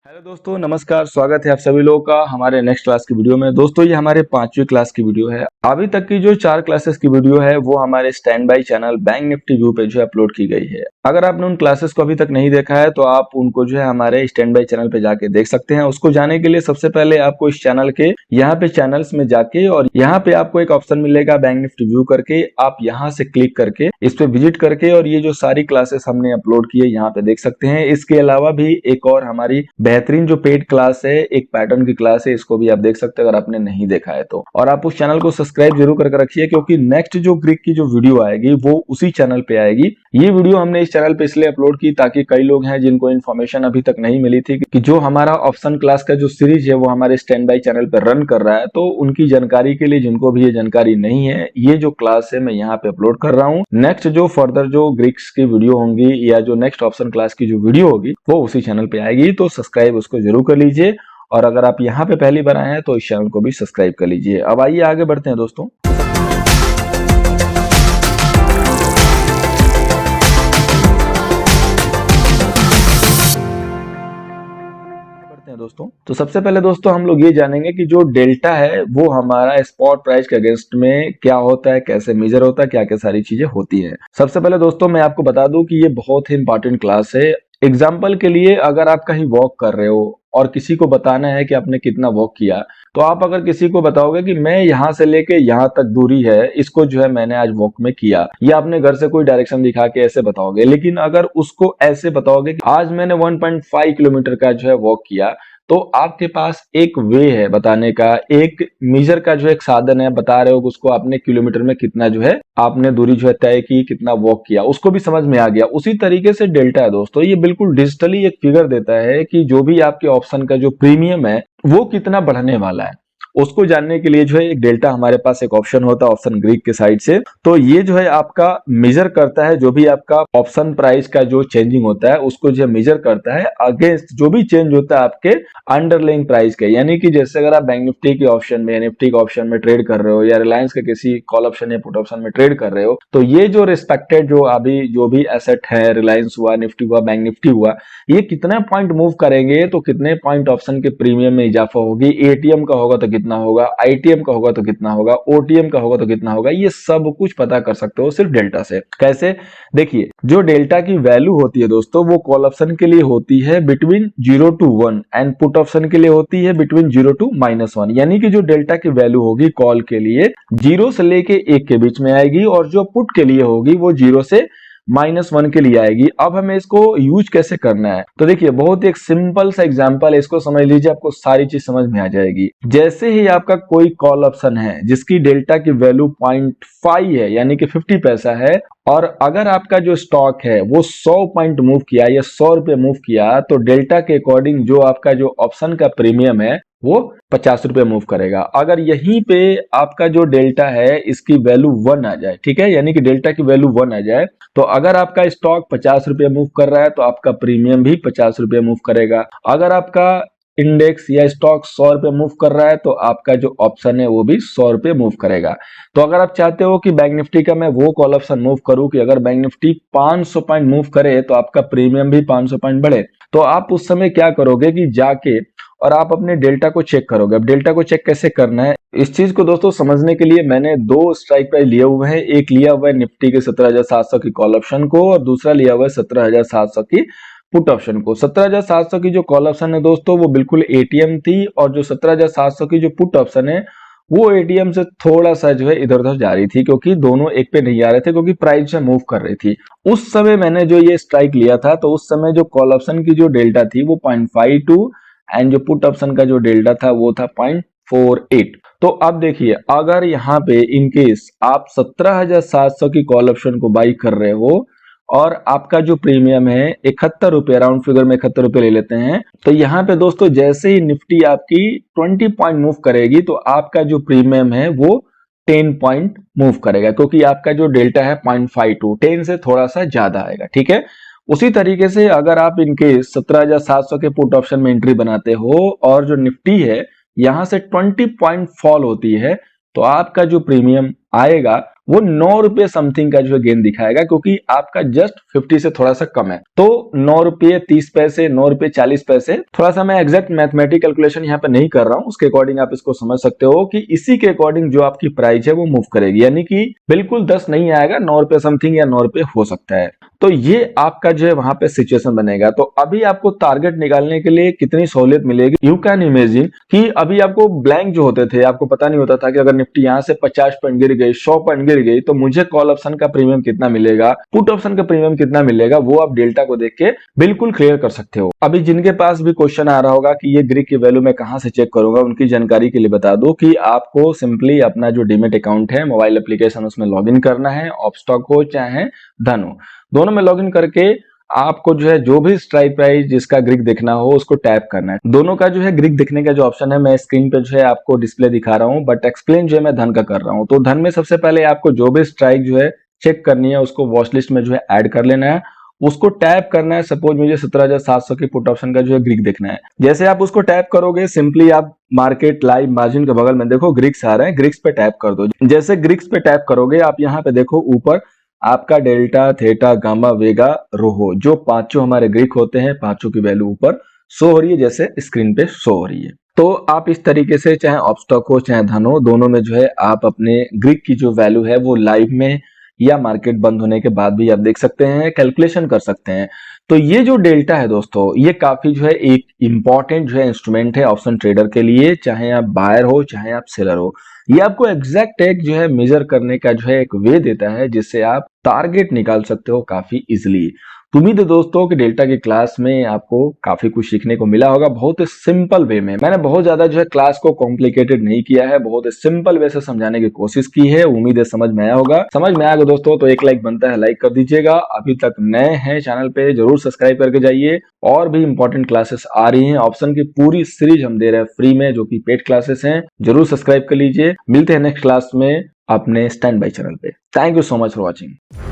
Hello दोस्तों, नमस्कार। स्वागत है आप सभी लोगों का हमारे नेक्स्ट क्लास की वीडियो में। दोस्तों, ये हमारे 5वीं क्लास की वीडियो है। अभी तक की जो 4 क्लासेस की वीडियो है वो हमारे stand by channel bank Nifty view पे जो है अपलोड की गई है। अगर आपने उन क्लासेस को अभी तक नहीं देखा है तो आप उनको जो है हमारे स्टैंड बाय चैनल पे जाके देख सकते हैं। उसको जाने के लिए सबसे पहले आपको इस चैनल के यहाँ पे चैनल्स में जाके और यहाँ पे आपको एक ऑप्शन मिलेगा बैंक निफ्टी व्यू करके, आप यहाँ से क्लिक करके इस पे विजिट करके और ये जो सारी क्लासेस हमने अपलोड की है यहाँ पे देख सकते हैं। इसके अलावा भी एक और हमारी बेहतरीन जो पेड क्लास है, एक पैटर्न की क्लास है, इसको भी आप देख सकते हैं अगर आपने नहीं देखा है तो। और आप उस चैनल को सब्सक्राइब जरूर करके रखिए क्योंकि नेक्स्ट जो ग्रीक की जो वीडियो आएगी वो उसी चैनल पे आएगी। ये वीडियो हमने इस चैनल पे इसलिए अपलोड की ताकि कई लोग हैं जिनको इन्फॉर्मेशन अभी तक नहीं मिली थी कि जो हमारा ऑप्शन क्लास का जो सीरीज है वो हमारे स्टैंड बाय चैनल पे रन कर रहा है, तो उनकी जानकारी के लिए, जिनको भी ये जानकारी नहीं है, ये जो क्लास है मैं यहाँ पे अपलोड कर रहा हूँ। नेक्स्ट जो फर्दर जो ग्रीक्स की वीडियो होंगी या जो नेक्स्ट ऑप्शन क्लास की जो वीडियो होगी वो उसी चैनल पे आएगी, तो सब्सक्राइब उसको जरूर कर लीजिए। और अगर आप यहाँ पे पहली बार आए हैं तो इस चैनल को भी सब्सक्राइब कर लीजिए। अब आइए आगे बढ़ते हैं दोस्तों। दोस्तों, तो सबसे पहले दोस्तों हम लोग ये जानेंगे कि जो डेल्टा है वो हमारा स्पॉट प्राइस के अगेंस्ट में क्या होता है, कैसे मेजर होता है, क्या क्या सारी चीजें होती हैं। सबसे पहले दोस्तों मैं आपको बता दूं कि ये बहुत ही इंपॉर्टेंट क्लास है। एग्जाम्पल के लिए, अगर आप कहीं वॉक कर रहे हो और किसी को बताना है कि आपने कितना वॉक किया, तो आप अगर किसी को बताओगे कि मैं यहाँ से लेके यहाँ तक दूरी है, इसको जो है मैंने आज वॉक में किया, या अपने घर से कोई डायरेक्शन दिखा के ऐसे बताओगे। लेकिन अगर उसको ऐसे बताओगे कि आज मैंने 1.5 किलोमीटर का जो है वॉक किया, तो आपके पास एक वे है बताने का, एक मेजर का जो एक साधन है, बता रहे हो उसको आपने किलोमीटर में कितना जो है आपने दूरी जो है तय की, कितना वॉक किया, उसको भी समझ में आ गया। उसी तरीके से डेल्टा है दोस्तों, ये बिल्कुल डिजिटली एक फिगर देता है कि जो भी आपके ऑप्शन का जो प्रीमियम है वो कितना बढ़ने वाला है। उसको जानने के लिए जो है एक डेल्टा हमारे पास एक ऑप्शन होता है ऑप्शन ग्रीक के साइड से, तो ये जो है आपका मेजर करता है जो भी आपका ऑप्शन प्राइस का जो चेंजिंग होता है उसको जो मेजर करता है अगेंस्ट जो भी चेंज होता है आपके अंडरलाइंग प्राइस के। यानी कि जैसे अगर आप बैंक निफ्टी के ऑप्शन में, निफ्टी के ऑप्शन में ट्रेड कर रहे हो या रिलायंस के किसी कॉल ऑप्शन या पुट ऑप्शन में ट्रेड कर रहे हो, तो ये जो रिस्पेक्टेड जो अभी जो भी एसेट है, रिलायंस हुआ, निफ्टी हुआ, बैंक निफ्टी हुआ, ये कितना पॉइंट मूव करेंगे तो कितने पॉइंट ऑप्शन के प्रीमियम में इजाफा होगी, एटीएम का होगा तो कितना होगा, आईटीएम का होगा तो कितना होगा, ओटीएम का होगा तो कितना होगा, ये सब कुछ पता कर सकते हो सिर्फ डेल्टा से। कैसे? देखिए, जो डेल्टा की वैल्यू होती है दोस्तों वो कॉल ऑप्शन के लिए होती है between 0 to 1 and put option के लिए होती है बिटवीन 0 to -1। यानी कि जो डेल्टा की वैल्यू होगी कॉल के लिए 0 से लेके 1 के बीच में आएगी और जो पुट के लिए होगी वो 0 से -1 के लिए आएगी। अब हमें इसको यूज कैसे करना है, तो देखिए बहुत एक सिंपल सा एग्जांपल है, इसको समझ लीजिए, आपको सारी चीज समझ में आ जाएगी। जैसे ही आपका कोई कॉल ऑप्शन है जिसकी डेल्टा की वैल्यू 0.5 है यानी कि 50 पैसा है, और अगर आपका जो स्टॉक है वो 100 पॉइंट मूव किया या 100 रुपए मूव किया, तो डेल्टा के अकॉर्डिंग जो आपका जो ऑप्शन का प्रीमियम है वो 50 रुपए मूव करेगा। अगर यहीं पे आपका जो डेल्टा है इसकी वैल्यू 1 आ जाए, ठीक है, यानी कि डेल्टा की वैल्यू 1 आ जाए, तो अगर आपका स्टॉक 50 रुपए मूव कर रहा है तो आपका प्रीमियम भी 50 रुपए मूव करेगा। अगर आपका इंडेक्स या स्टॉक 100 रुपए मूव कर रहा है तो आपका जो ऑप्शन है वो भी 100 रुपए मूव करेगा। तो अगर आप चाहते हो कि बैंक निफ्टी का मैं वो कॉल ऑप्शन मूव करूं कि अगर बैंक निफ्टी 500 पॉइंट मूव करे तो आपका प्रीमियम भी 500 पॉइंट बढ़े, तो आप उस समय क्या करोगे कि जाके और आप अपने डेल्टा को चेक करोगे। अब डेल्टा को चेक कैसे करना है, इस चीज को दोस्तों समझने के लिए मैंने 2 स्ट्राइक प्राइस लिए हुए हैं। एक लिया हुआ है निफ्टी के 17,700 की कॉल ऑप्शन को और दूसरा लिया हुआ है 17,700 की पुट ऑप्शन को। 17,700 की जो कॉल ऑप्शन है दोस्तों वो बिल्कुल एटीएम थी, और जो 17,700 की जो पुट ऑप्शन है वो एटीएम से थोड़ा सा जो है इधर उधर जा रही थी, क्योंकि दोनों एक पे नहीं आ रहे थे, क्योंकि प्राइस में मूव कर रही थी। उस समय मैंने जो ये स्ट्राइक लिया था तो उस समय जो कॉल ऑप्शन की जो डेल्टा थी वो 0.52 एंड जो पुट ऑप्शन का जो डेल्टा था वो था 0.48। तो अब देखिए, अगर यहाँ पे इनकेस आप 17,700 की कॉल ऑप्शन को बाई कर रहे हो और आपका जो प्रीमियम है 71 रुपए, राउंड फिगर में 71 रुपए ले लेते हैं, तो यहाँ पे दोस्तों जैसे ही निफ्टी आपकी 20 पॉइंट मूव करेगी तो आपका जो प्रीमियम है वो 10 पॉइंट मूव करेगा, क्योंकि आपका जो डेल्टा है 0.52, 10 से थोड़ा सा ज्यादा आएगा, ठीक है। उसी तरीके से अगर आप इनके 17,700 के पुट ऑप्शन में एंट्री बनाते हो और जो निफ्टी है यहां से 20 पॉइंट फॉल होती है, तो आपका जो प्रीमियम आएगा वो 9 रुपए समथिंग का जो है गेन दिखाएगा, क्योंकि आपका जस्ट 50 से थोड़ा सा कम है। तो 9 रुपये 30 पैसे, 9 रुपये 40 पैसे, थोड़ा सा मैं एग्जैक्ट मैथमेटिक कैलकुलेशन यहाँ पे नहीं कर रहा हूँ, उसके अकॉर्डिंग आप इसको समझ सकते हो कि इसी के अकॉर्डिंग जो आपकी प्राइस है वो मूव करेगी, यानी कि बिल्कुल 10 नहीं आएगा, 9 रुपए समथिंग या 9 रुपए हो सकता है। तो ये आपका जो है वहां पे सिचुएशन बनेगा। तो अभी आपको टारगेट निकालने के लिए कितनी सहूलियत मिलेगी, यू कैन इमेजिन कि अभी आपको ब्लैंक जो होते थे, आपको पता नहीं होता था कि अगर निफ्टी यहाँ से 50 पॉइंट गिर गई, 100 पॉइंट गिर गई, तो मुझे कॉल ऑप्शन का प्रीमियम कितना मिलेगा, पुट ऑप्शन का प्रीमियम कितना मिलेगा, वो आप डेल्टा को देख के बिल्कुल क्लियर कर सकते हो। अभी जिनके पास भी क्वेश्चन आ रहा होगा कि ये ग्रीक की वैल्यू मैं कहां से चेक करूंगा, उनकी जानकारी के लिए बता दूं कि आपको सिंपली अपना जो डीमेट अकाउंट है, मोबाइल एप्लीकेशन, उसमें लॉगिन करना है। ऑपस्टॉक हो चाहे धन हो, दोनों में लॉगिन करके आपको जो है जो भी स्ट्राइक प्राइस जिसका ग्रीक देखना हो उसको टैप करना है। दोनों का जो है ग्रीक देखने का जो ऑप्शन है मैं स्क्रीन पे जो है आपको डिस्प्ले दिखा रहा हूं, बट एक्सप्लेन जो है मैं धन का कर रहा हूं। तो धन में सबसे पहले आपको जो भी स्ट्राइक जो है चेक करनी है उसको वॉच लिस्ट में जो है ऐड कर लेना है, उसको टैप करना है। सपोज मुझे 17,700 की पुट ऑप्शन का जो है ग्रीक देखना है। जैसे आप उसको टैप करोगे, सिंपली आप मार्केट लाइव मार्जिन के बगल में देखो ग्रीक्स आ रहे हैं, ग्रीक्स पे टैप कर दो। जैसे ग्रीक्स पे टैप करोगे आप यहाँ पे देखो ऊपर आपका डेल्टा, थीटा, गामा, वेगा, रोहो, जो पांचों हमारे ग्रीक होते हैं, पांचों की वैल्यू ऊपर शो हो रही है, जैसे स्क्रीन पे शो हो रही है। तो आप इस तरीके से चाहे ऑपस्टॉक हो चाहे धन हो, दोनों में जो है आप अपने ग्रीक की जो वैल्यू है वो लाइव में या मार्केट बंद होने के बाद भी आप देख सकते हैं, कैलकुलेशन कर सकते हैं। तो ये जो डेल्टा है दोस्तों, ये काफी जो है एक इंपॉर्टेंट जो है इंस्ट्रूमेंट है ऑप्शन ट्रेडर के लिए, चाहे आप बायर हो चाहे आप सेलर हो। ये आपको एग्जैक्ट एक जो है मेजर करने का जो है एक वे देता है, जिससे आप टारगेट निकाल सकते हो काफी इजिली। उम्मीद है दोस्तों कि डेल्टा की क्लास में आपको काफी कुछ सीखने को मिला होगा, बहुत सिंपल वे में। मैंने बहुत ज्यादा जो है क्लास को कॉम्प्लिकेटेड नहीं किया है, बहुत सिंपल वे से समझाने की कोशिश की है। उम्मीद है समझ में आया होगा। समझ में आएगा दोस्तों तो एक लाइक बनता है, लाइक कर दीजिएगा। अभी तक नए हैं चैनल पे जरूर सब्सक्राइब करके जाइए। और भी इंपॉर्टेंट क्लासेस आ रही हैं, ऑप्शन की पूरी सीरीज हम दे रहे हैं फ्री में, जो कि पेड क्लासेस हैं, जरूर सब्सक्राइब कर लीजिए। मिलते हैं नेक्स्ट क्लास में अपने स्टैंड बाय चैनल पे। Thank you so much for watching.